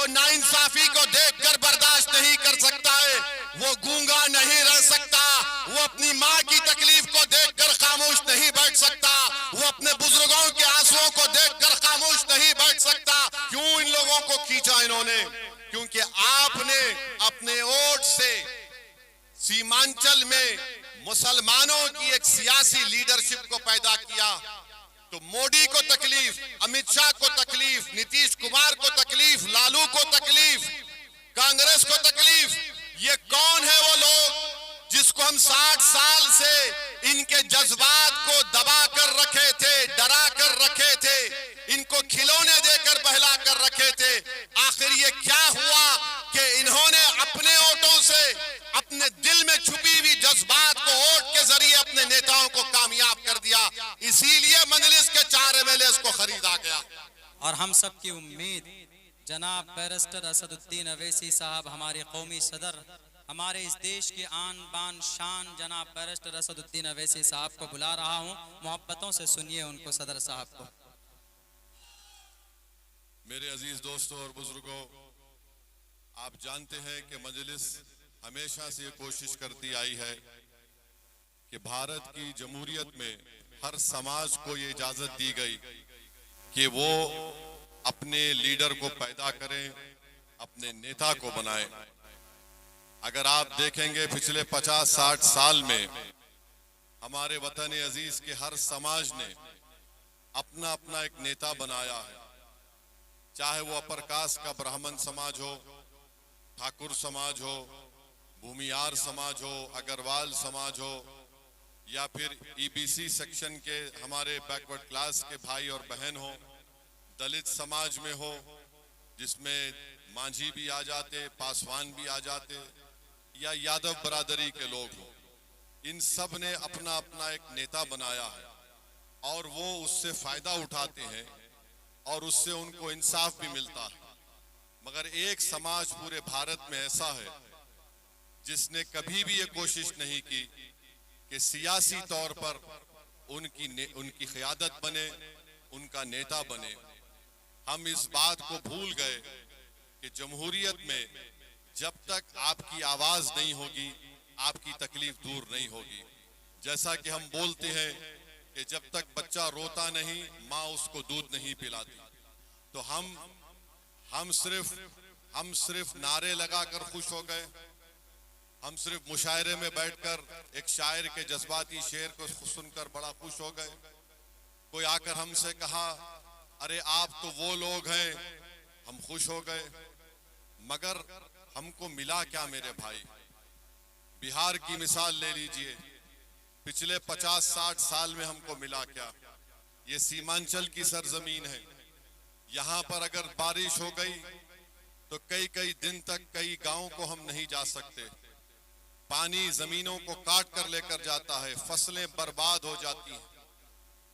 जो नाइंसाफी को देखकर बर्दाश्त नहीं कर सकता है वो गूंगा नहीं रह सकता, वो अपनी माँ की तकलीफ को देखकर खामोश नहीं बैठ सकता, वो अपने बुजुर्गों के आंसुओं को देखकर खामोश नहीं बैठ सकता। क्यों इन लोगों को खींचा इन्होंने? क्योंकि आपने अपने वोट से सीमांचल में मुसलमानों की एक सियासी लीडरशिप को पैदा किया। तो मोदी को तकलीफ, अमित शाह को तकलीफ, नीतीश कुमार को तकलीफ, लालू को तकलीफ, कांग्रेस को तकलीफ। ये कौन है वो लोग जिसको हम 60 साल से इनके जज्बात को दबा कर रखे थे, डरा कर रखे थे, इनको खिलौने देकर बहला कर रखे थे। आखिर ये क्या हुआ कि इन्होंने अपने वोटों से अपने दिल में छुपी हुई जज्बात को वोट के जरिए अपने नेताओं को कामयाब कर दिया। इसीलिए मजलिस के 4 एमएलए को खरीदा गया। और हम सब की उम्मीद जनाब बैरिस्टर असदुद्दीन अवैसी साहब, हमारे कौमी सदर, हमारे इस देश की आन बान शान जनाब बैरिस्टर असदुद्दीन अवैसी साहब को बुला रहा हूं। मोहब्बतों से सुनिए उनको, सदर साहब को। मेरे अजीज दोस्तों और बुजुर्गों, आप जानते हैं कि मजलिस हमेशा से ये कोशिश करती आई है कि भारत की जमहूरियत में हर समाज को ये इजाजत दी गई कि वो अपने लीडर को पैदा करें, अपने नेता को बनाएं। अगर आप देखेंगे पिछले 50-60 साल में हमारे वतन अजीज के हर समाज ने अपना अपना एक नेता बनाया है, चाहे वो अपर कास्ट का ब्राह्मण समाज हो, ठाकुर समाज हो, भूमियार समाज हो, अग्रवाल समाज हो, या फिर ईबीसी सेक्शन के हमारे बैकवर्ड क्लास के भाई और बहन हो, दलित समाज में हो जिसमें मांझी भी आ जाते, पासवान भी आ जाते, या यादव बरादरी के लोग हो। इन सब ने अपना अपना एक नेता बनाया है और वो उससे फायदा उठाते हैं और उससे उनको इंसाफ भी मिलता है। मगर एक समाज पूरे भारत में ऐसा है जिसने कभी भी ये कोशिश नहीं की कि सियासी तौर पर उनकी क़यादत बने, उनका नेता बने। हम इस बात को भूल गए कि जमहूरियत में जब तक आपकी आवाज नहीं होगी, आपकी तकलीफ दूर नहीं होगी। जैसा कि हम बोलते हैं कि जब तक बच्चा रोता नहीं, माँ उसको दूध नहीं पिलाती। तो हम सिर्फ नारे लगाकर खुश हो गए, हम सिर्फ मुशायरे में बैठकर एक शायर के जज्बाती शेर को सुनकर बड़ा खुश हो गए। कोई आकर हमसे कहा, अरे आप तो वो लोग हैं, हम खुश हो गए। मगर हमको मिला क्या मेरे भाई? बिहार की मिसाल ले लीजिए, पिछले 50-60 साल में हमको मिला क्या? ये सीमांचल की सरजमीन है। यहाँ पर अगर बारिश हो गई तो कई कई दिन तक कई गांवों को हम नहीं जा सकते। पानी जमीनों को काट कर लेकर जाता है, फसलें बर्बाद हो जाती हैं।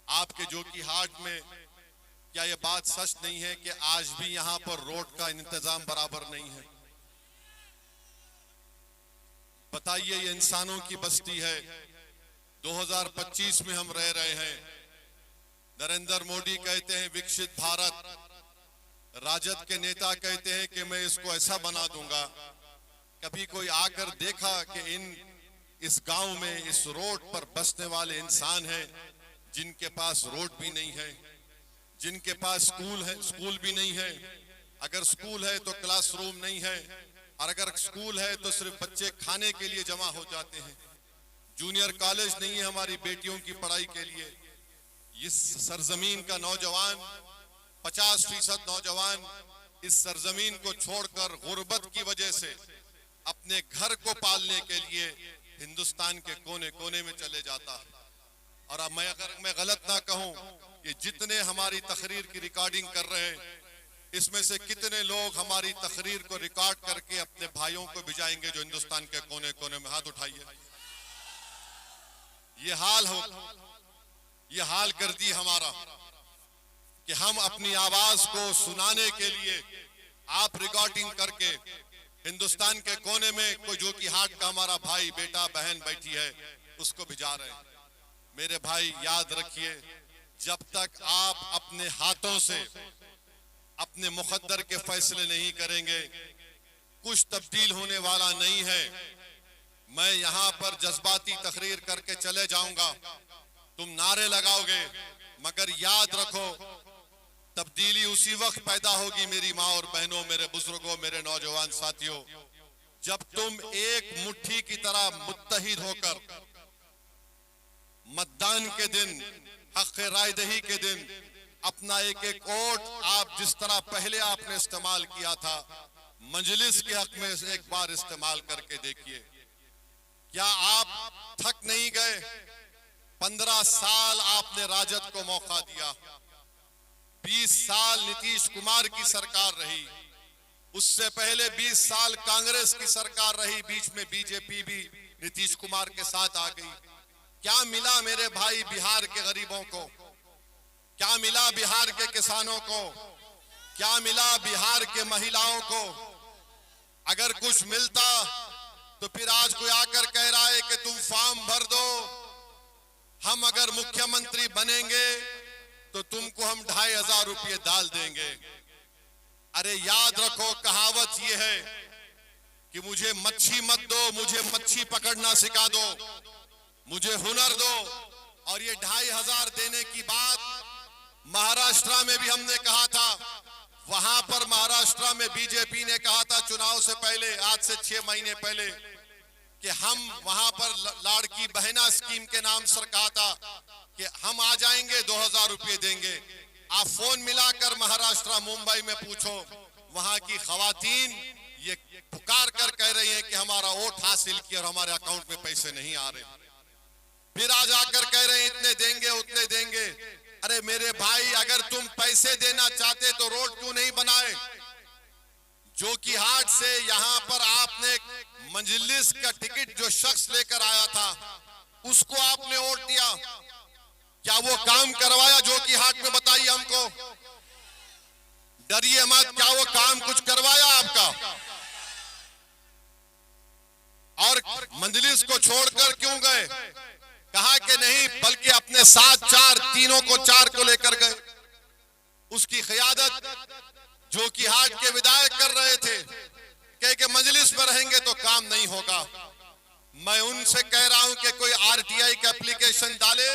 आपके जोकीहाट में क्या ये बात सच नहीं है कि आज भी यहाँ पर रोड का इंतजाम बराबर नहीं है? बताइए, ये इंसानों की बस्ती है। 2025 में हम रह रहे हैं। नरेंद्र मोदी कहते हैं विकसित भारत, राजद के नेता कहते हैं कि मैं इसको ऐसा बना दूंगा। कभी कोई आकर देखा कि इस गांव में इस रोड पर बसने वाले इंसान हैं जिनके पास रोड भी नहीं है, जिनके पास स्कूल भी नहीं है। अगर स्कूल है तो क्लासरूम नहीं है, और अगर स्कूल है तो सिर्फ बच्चे खाने के लिए जमा हो जाते हैं। जूनियर कॉलेज नहीं है हमारी बेटियों की पढ़ाई के लिए। इस सरजमीन का नौजवान, 50% नौजवान इस सरजमीन को छोड़कर गुर्बत की वजह से अपने घर को पालने के लिए हिंदुस्तान के कोने कोने में चले जाता है। और अब अगर मैं गलत ना कहूं कि जितने हमारी तकरीर की रिकॉर्डिंग कर रहे हैं, इसमें से कितने लोग हमारी तकरीर को रिकॉर्ड करके अपने भाइयों को भिजाएंगे जो हिंदुस्तान के कोने कोने में? हाथ उठाइए। ये हाल कर दी हमारा कि हम अपनी आवाज को सुनाने के लिए आप रिकॉर्डिंग करके हिंदुस्तान के कोने में कोई जो कि हाट का हमारा भाई, बेटा, बहन बैठी है उसको भिजा रहे हैं। मेरे भाई याद रखिए, जब तक आप अपने हाथों से अपने मुकद्दर के फैसले नहीं करेंगे, कुछ तब्दील होने वाला नहीं है। मैं यहां पर जज्बाती तकरीर करके चले जाऊंगा, तुम नारे लगाओगे, मगर याद रखो तब्दीली उसी वक्त पैदा होगी मेरी माँ और बहनों, मेरे बुजुर्गों, मेरे नौजवान साथियों, जब तुम एक मुट्ठी की तरह मुत्तहिद होकर मतदान के दिन, हक रायदही के दिन अपना एक एक वोट आप जिस तरह पहले आपने इस्तेमाल किया था, मजलिस के हक में एक बार इस्तेमाल करके देखिए। क्या आप थक नहीं गए? 15 साल आपने राजद को मौका दिया, 20 साल नीतीश कुमार की सरकार रही, उससे पहले 20 साल कांग्रेस की सरकार रही, बीच में बीजेपी भी नीतीश कुमार के साथ आ गई। क्या मिला मेरे भाई बिहार के गरीबों को? क्या मिला बिहार के किसानों को? क्या मिला बिहार के महिलाओं को? अगर कुछ मिलता तो फिर आज कोई आकर कह रहा है कि तुम फॉर्म भर दो, हम अगर मुख्यमंत्री बनेंगे तो तुमको हम 2500 रुपये डाल देंगे। अरे याद रखो, कहावत ये है कि मुझे मच्छी मत दो, मुझे मच्छी पकड़ना सिखा दो, मुझे हुनर दो। और ये 2500 देने की बात महाराष्ट्र में भी हमने कहा था, वहां पर महाराष्ट्र में बीजेपी ने कहा था चुनाव से पहले, आज से 6 महीने पहले, कि हम वहां पर लाड़की बहना स्कीम के नाम से कहा था कि हम आ जाएंगे, 2000 रुपये देंगे। आप फोन मिलाकर महाराष्ट्र मुंबई में पूछो, वहां की खवातीन ये पुकार कर कह रही हैं कि हमारा वोट हासिल किया और हमारे अकाउंट में पैसे नहीं आ रहे। फिर आज आकर कह रहे हैं इतने देंगे उतने देंगे। अरे मेरे भाई, अगर तुम पैसे देना चाहते तो रोड क्यों नहीं बनाए? जोकीहाट से यहां पर आपने मजलिस का टिकट जो शख्स लेकर आया था उसको आपने वोट दिया, क्या वो काम करवाया जोकीहाट में? बताइए हमको, डरिए मत, क्या वो काम कुछ करवाया आपका? और मजलिस को छोड़कर क्यों गए? कहा कि नहीं, बल्कि अपने साथ 4 तीनों को 4 को लेकर गए। उसकी क़यादत जोकीहाट के विधायक कर रहे थे, कहे कि मजलिस में रहेंगे तो काम नहीं होगा। मैं उनसे कह रहा हूं कि कोई आरटीआई का एप्लीकेशन डाले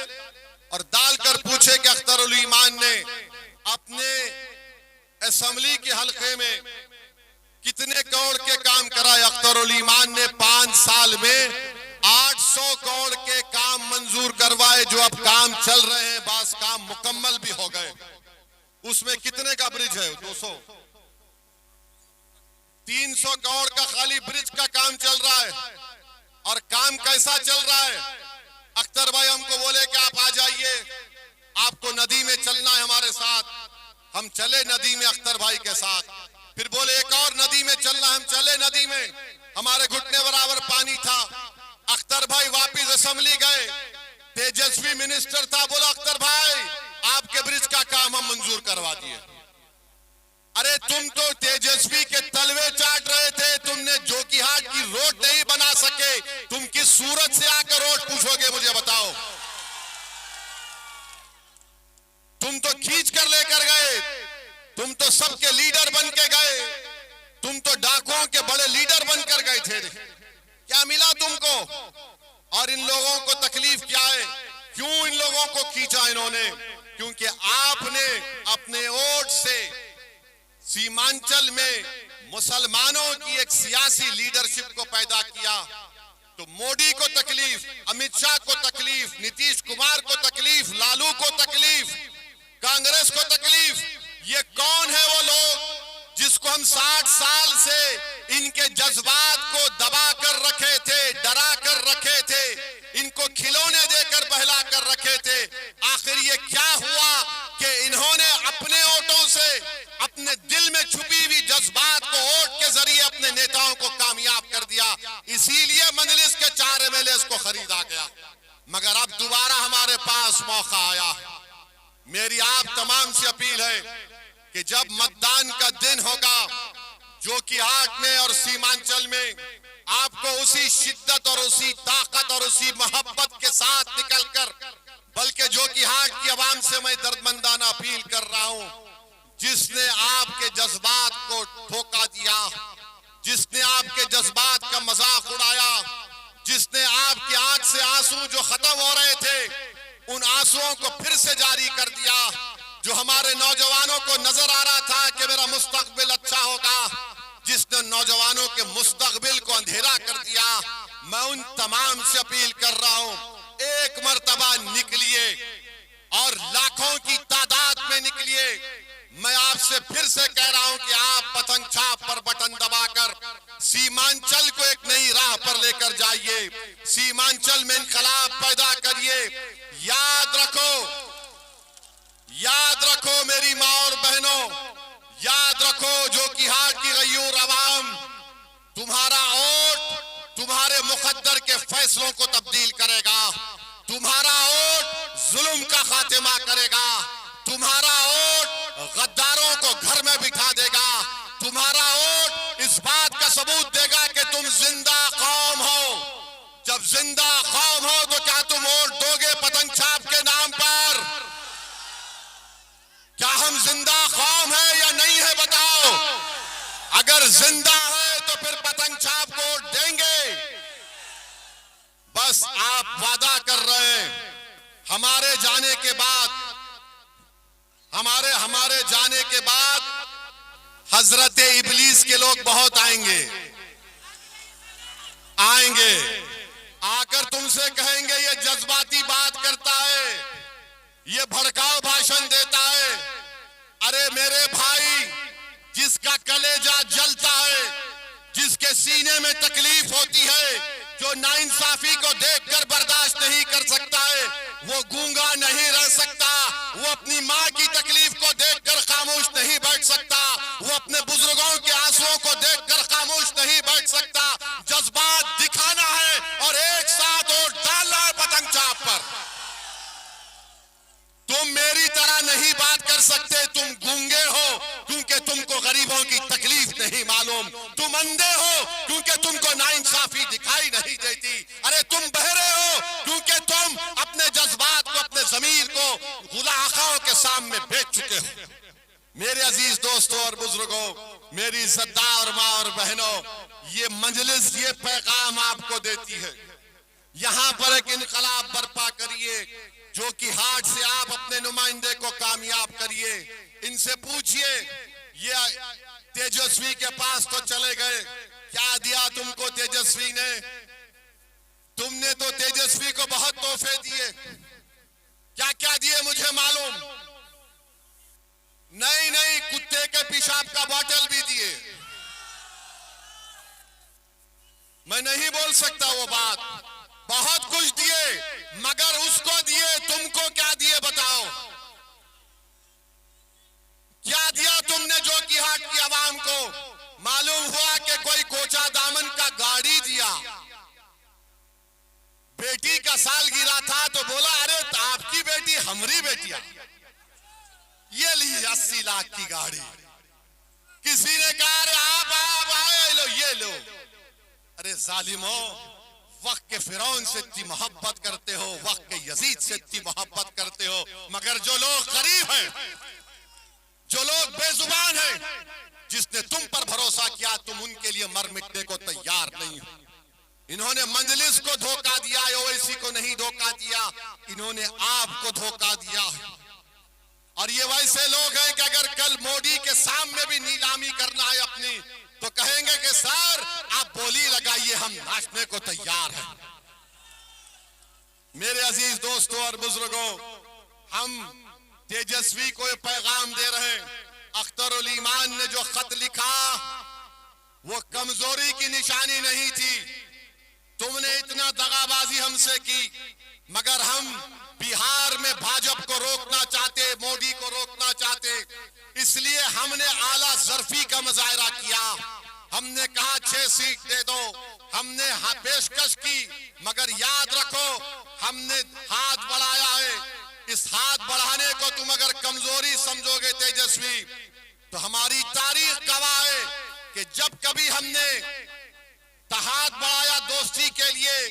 और डालकर पूछे कि अख्तरुल ईमान ने अपने असेंबली के हलके में कितने करोड़ के काम कराए। अख्तरुल ईमान ने 5 साल में 800 करोड़ के काम मंजूर करवाए, जो अब काम चल रहे हैं, बास काम मुकम्मल भी हो गए। उसमें कितने का ब्रिज है? 200 300 करोड़ का खाली ब्रिज का काम चल रहा है। और काम कैसा चल रहा है? अख्तर भाई हमको बोले कि आप आ जाइए, आपको नदी में चलना है हमारे साथ। हम चले नदी में अख्तर भाई के साथ। फिर बोले एक और नदी में चलना, हम चले नदी में, हमारे घुटने बराबर पानी था। अख्तर भाई वापिस असेंबली गए, तेजस्वी मिनिस्टर था, बोला अख्तर भाई आपके ब्रिज का काम हम मंजूर करवा दिए। अरे तुम तो तेजस्वी के तलवे चाट रहे थे, तुमने जोकीहाट की रोड नहीं बना सके, तुम किस सूरत से आकर रोड पूछोगे? मुझे बताओ। तुम तो खींच कर लेकर गए, तुम तो सबके लीडर बन के गए, तुम तो डाकुओं के बड़े लीडर बनकर गए थे। क्या मिला तुमको? और इन लोगों को तकलीफ क्या है? क्यों इन लोगों को खींचा इन्होंने? क्योंकि आपने अपने वोट से सीमांचल में मुसलमानों की एक सियासी लीडरशिप को पैदा किया। तो मोदी को तकलीफ, अमित शाह को तकलीफ, नीतीश कुमार को तकलीफ, लालू को तकलीफ, कांग्रेस को तकलीफ। ये कौन है वो लोग जिसको हम 60 साल से इनके जज्बात को दबा कर रखे थे, डरा कर रखे थे, इनको खिलौने देकर बहला कर रखे थे? आखिर ये क्या हुआ कि इन्होंने अपने वोटों से अपने दिल में छुपी हुई जज्बात को वोट के जरिए अपने नेताओं को कामयाब कर दिया। इसीलिए मजलिस के 4 एमएलए को खरीदा गया। मगर अब दोबारा हमारे पास मौका आया। मेरी आप तमाम से अपील है कि जब मतदान का दिन होगा जोकीहाट में और सीमांचल में, आपको उसी शिद्दत और उसी ताकत और उसी मोहब्बत के साथ निकलकर, बल्कि जोकीहाट की आवाम से मैं दर्दमंदाना अपील कर रहा हूं, जिसने आपके जज्बात को धोखा दिया, जिसने आपके जज्बात का मजाक उड़ाया, जिसने आपकी आंख से आंसू जो खत्म हो रहे थे उन आंसुओं को फिर से जारी कर दिया, जो हमारे नौजवानों को नजर आ रहा था कि मेरा मुस्तकबिल अच्छा होगा, जिसने नौजवानों के मुस्तकबिल को अंधेरा कर दिया, मैं उन तमाम से अपील कर रहा हूं, एक मर्तबा निकलिए और लाखों की तादाद में निकलिए। मैं आपसे फिर से कह रहा हूं कि आप पतंग छाप पर बटन दबाकर सीमांचल को एक नई राह पर लेकर जाइए, सीमांचल में इनकलाब पैदा करिए। याद रखो मेरी माँ और बहनों, याद रखो जो कि हाट की गयूर अवाम, तुम्हारा वोट तुम्हारे मुकद्दर के फैसलों को तब्दील करेगा, तुम्हारा वोट जुल्म का खात्मा करेगा, तुम्हारा वोट गद्दारों को घर में बिठा देगा, तुम्हारा वोट इस बात का सबूत देगा कि तुम जिंदा कौम हो। जब जिंदा कौम हो तो क्या तुम वोट दोगे पतंग छाप के नाम पर? क्या हम जिंदा कौम है या नहीं है बताओ? अगर जिंदा है तो फिर पतंग छाप को वोट देंगे। बस आप वादा कर रहे हैं हमारे जाने के बाद, हमारे जाने के बाद हजरत इबलीस के लोग बहुत आएंगे, आकर तुमसे कहेंगे ये जज्बाती बात करता है, ये भड़काऊ भाषण देता है। अरे मेरे भाई, जिसका कलेजा जलता है, जिसके सीने में तकलीफ होती है, जो नाइंसाफी को देखकर बर्दाश्त नहीं कर सकता है, वो गूंगा नहीं रह सकता, वो अपनी माँ की तकलीफ को देखकर खामोश नहीं बैठ सकता, वो अपने बुजुर्गों के आंसुओं को देखकर खामोश नहीं बैठ सकता। जज्बात दिखाना है और एक साथ वोट डालना है पतंग छाप पर। तुम मेरी तरह नहीं बात कर सकते, तुम गूंगे हो क्योंकि तुमको गरीबों की तकलीफ नहीं मालूम, तुम अंधे हो क्योंकि तुमको नाइंसाफी दिखाई नहीं देती, अरे तुम बहरे हो क्योंकि तुम अपने जज्बात को, अपने ज़मीर को गुलाखाओं के सामने बेच चुके हो। मेरे अजीज दोस्तों और बुजुर्गों, मेरी इज्जतदार माँ और बहनों, ये मजलिस ये पैगाम आपको देती है, यहाँ पर एक इनकलाब बर्पा करिए, जो कि हाट से आप अपने नुमाइंदे को कामयाब करिए। इनसे पूछिए, ये तेजस्वी के पास तो चले गए, क्या दिया तुमको तेजस्वी ने? तुमने तो तेजस्वी को बहुत तोहफे दिए, क्या क्या दिए मुझे मालूम नहीं, कुत्ते के पेशाब का बोतल भी दिए। मैं नहीं बोल सकता वो बात, बहुत कुछ दिए, मगर उसको दिए, तुमको क्या दिए बताओ? क्या दिया तुमने जो कि हाट की आवाम को? मालूम हुआ कि कोई कोचा दामन का गाड़ी दिया, बेटी का सालगिरह था तो बोला अरे आपकी बेटी हमारी बेटिया, ये ली 80 लाख की गाड़ी। किसी ने कहा अरे आप आए लो, ये लो। अरे जालिमो, वक्त के फिरौन से इतनी मोहब्बत करते हो, वक्त के यजीद से इतनी मोहब्बत करते हो, मगर जो लोग गरीब हैं, जो लोग बेजुबान हैं, जिसने तुम पर भरोसा किया, तुम उनके लिए मर मिटने को तैयार नहीं हो। इन्होंने मंजलिस को धोखा दिया, ओवैसी को नहीं धोखा दिया, इन्होंने आपको धोखा दिया। और ये वैसे लोग हैं कि अगर कल मोदी के सामने भी नीलामी करना है अपनी, तो कहेंगे कि सर आप बोली लगाइए, हम नाचने को तैयार हैं। मेरे अजीज दोस्तों और बुजुर्गों, हम तेजस्वी को ये पैगाम दे रहे हैं, अख्तरुल ईमान ने जो खत लिखा वो कमजोरी की निशानी नहीं थी। तुमने इतना दगाबाजी हमसे की, मगर हम बिहार में भाजपा को रोकना चाहते, मोदी को रोकना चाहते, इसलिए हमने आला ज़र्फी का मुजाहरा किया। हमने कहा 6 सीट दे दो, हमने पेशकश की, मगर याद रखो हमने हाथ बढ़ाया है। इस हाथ बढ़ाने को तुम अगर कमजोरी समझोगे तेजस्वी, तो हमारी तारीख गवाह है कि जब कभी हमने हाथ बढ़ाया दोस्ती के लिए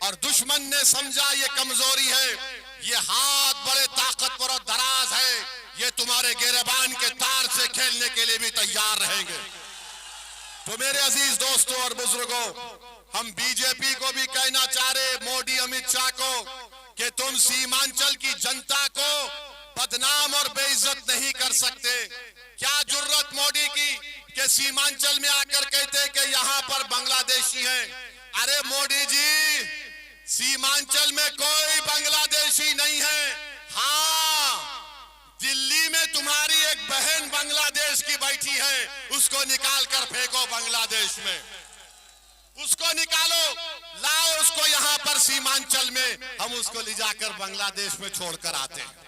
और दुश्मन ने समझा ये कमजोरी है, ये हाथ बड़े ताकतवर और दराज है, ये तुम्हारे गिरबान के तार से खेलने के लिए भी तैयार रहेंगे। तो मेरे अजीज दोस्तों और बुजुर्गों, हम बीजेपी को भी कहना चाह रहे, मोदी अमित शाह को, कि तुम सीमांचल की जनता को बदनाम और बेइज्जत नहीं कर सकते। क्या जुर्रत मोदी की कि सीमांचल में आकर कहते कि यहाँ पर बांग्लादेशी हैं। अरे मोदी जी, सीमांचल में कोई बांग्लादेशी नहीं है। हाँ, दिल्ली में तुम्हारी एक बहन बांग्लादेश की बैठी है, उसको निकाल कर फेंको बांग्लादेश में, उसको निकालो, लाओ उसको यहाँ पर सीमांचल में, हम उसको ले जाकर बांग्लादेश में छोड़कर आते हैं।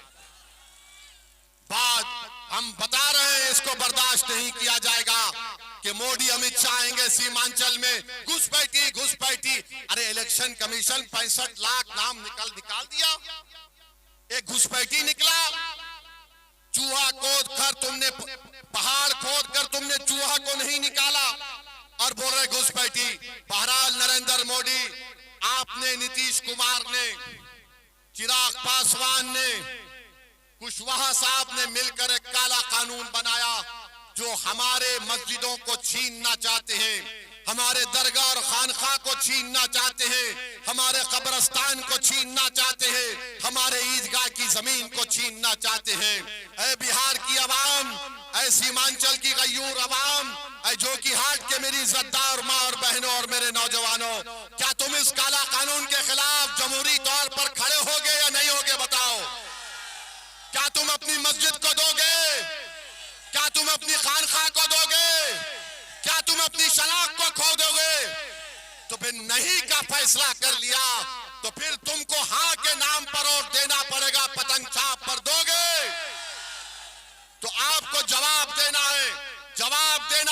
बात हम बता रहे हैं, इसको बर्दाश्त नहीं किया जाएगा कि मोदी अमित शाह आएंगे सीमांचल में, घुसपैठी। अरे इलेक्शन कमीशन 65 लाख नाम निकाल दिया, एक घुसपैठी निकला। चूहा खोद कर तुमने, पहाड़ खोद कर तुमने चूहा को नहीं निकाला और बोल रहे घुसपैठी। बहरहाल नरेंद्र मोदी, आपने, नीतीश कुमार ने, चिराग पासवान ने, कुशवाहा साहब ने मिलकर एक काला कानून बनाया जो हमारे मस्जिदों को छीनना चाहते हैं, हमारे दरगाह और खानखा को छीनना चाहते हैं, हमारे कब्रिस्तान को छीनना चाहते हैं, हमारे ईदगाह की जमीन को छीनना चाहते हैं। ऐ बिहार की आवाम, ऐ सीमांचल की गयूर आवाम, ऐ जो कि हाट के मेरी इज्जतदार माँ और बहनों और मेरे नौजवानों, क्या तुम इस काला कानून के खिलाफ जमहूरी तौर पर खड़े होगे या नहीं होगे? बताओ, क्या तुम अपनी मस्जिद को दोगे? क्या तुम अपनी खानखा को दोगे? क्या तुम अपनी शनाख्त को खो दोगे? तो फिर नहीं का फैसला कर लिया तो फिर तुमको हाँ के नाम पर वोट देना पड़ेगा, पतंग छाप पर दोगे तो आपको जवाब देना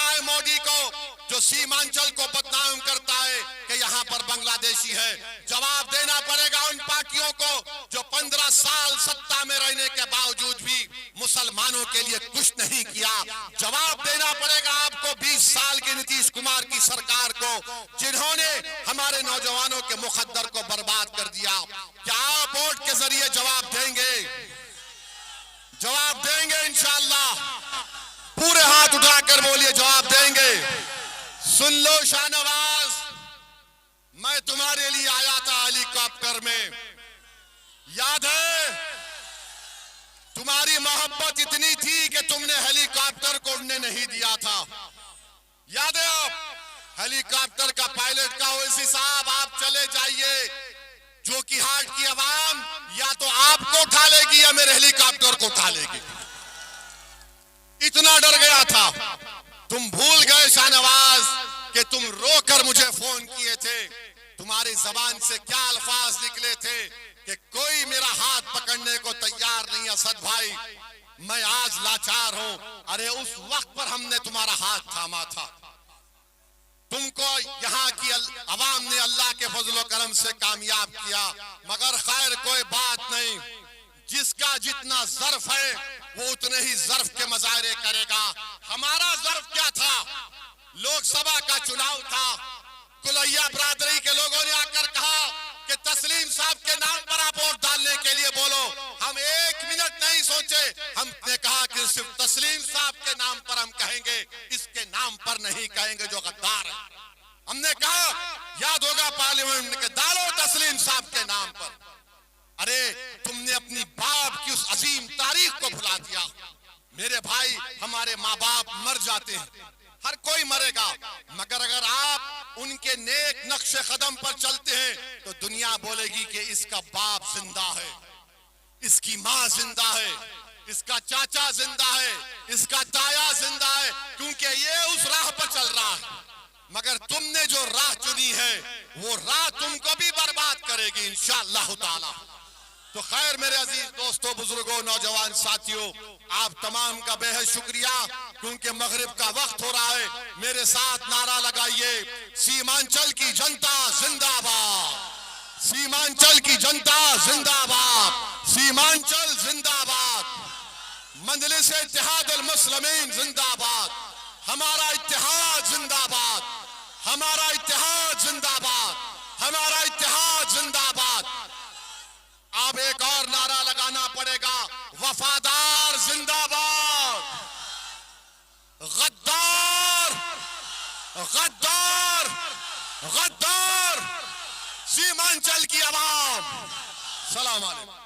है मोदी को, जो सीमांचल को बदनाम करता है कि यहाँ पर बांग्लादेशी है। जवाब देना पड़ेगा उन पार्टियों को जो 15 साल सत्ता में रहने के बावजूद भी मुसलमानों के लिए कुछ नहीं किया। जवाब देना पड़ेगा आपको 20 साल की नीतीश कुमार की सरकार को, जिन्होंने हमारे नौजवानों के मुकद्दर को बर्बाद कर दिया। क्या आप वोट के जरिए जवाब देंगे? जवाब देंगे इंशाअल्लाह। पूरे हाथ उठाकर बोलिए जवाब देंगे। सुन लो शाहनवाज, मैं तुम्हारे लिए आया था हेलीकॉप्टर में, याद है? तुम्हारी मोहब्बत इतनी थी कि तुमने हेलीकॉप्टर को उड़ने नहीं दिया था, याद है? आप हेलीकॉप्टर का पायलट का ओवैसी साहब, आप चले जाइए, जो कि हाट की आवाम या तो आपको उठा लेगी या मेरे हेलीकॉप्टर को उठा लेगी। इतना डर गया था। तुम भूल गए शाहनवाज कि तुम रोकर मुझे फोन किए थे। तुम्हारी जबान से क्या अल्फाज निकले थे कि कोई मेरा हाथ पकड़ने को तैयार नहीं। असद भाई, मैं आज लाचार हूं। अरे उस वक्त पर हमने तुम्हारा हाथ थामा था। तुमको यहाँ की अवाम ने अल्लाह के फजल करम से कामयाब किया। मगर खैर कोई बात नहीं, जिसका जितना ज़र्फ है वो उतने ही ज़र्फ के मज़ाहरे करेगा। हमारा ज़र्फ क्या था? लोकसभा का चुनाव था, कुलैया बरादरी के लोगों ने आकर कहा कि तस्लीम साहब के नाम पर आप वोट डालने के लिए बोलो। हम एक मिनट नहीं सोचे, हमने कहा कि सिर्फ तस्लीम साहब के नाम पर हम कहेंगे, इसके नाम पर नहीं कहेंगे जो गद्दार है। हमने कहा, याद होगा पार्लियामेंट के, डालो तस्लीम साहब के नाम पर। अरे तुमने अपनी बाप की उस अजीम तारीख को भुला दिया। मेरे भाई, हमारे माँ बाप मर जाते हैं, हर कोई मरेगा, मगर अगर आप उनके नेक नक्शे कदम पर चलते हैं तो दुनिया बोलेगी कि इसका बाप जिंदा है, इसकी माँ जिंदा है, इसका चाचा जिंदा है, इसका ताया जिंदा है, क्योंकि ये उस राह पर चल रहा है। मगर तुमने जो राह चुनी है वो राह तुमको भी बर्बाद करेगी इंशाअल्लाह ताला। तो खैर मेरे अजीज दोस्तों, बुजुर्गों, नौजवान साथियों, आप तमाम का बेहद शुक्रिया, क्योंकि मगरिब का वक्त हो रहा है। मेरे साथ नारा लगाइए, सीमांचल की जनता जिंदाबाद, सीमांचल की जनता जिंदाबाद, सीमांचल जिंदाबाद, मजलिस इत्तेहादुल मुस्लिमीन जिंदाबाद, हमारा इत्तेहाद जिंदाबाद, हमारा इत्तेहाद जिंदाबाद, हमारा इत्तेहाद जिंदाबाद। अब एक और नारा लगाना पड़ेगा, वफादार जिंदाबाद, गद्दार गद्दार गद्दार, सीमांचल की आवाम। सलाम अलैकुम।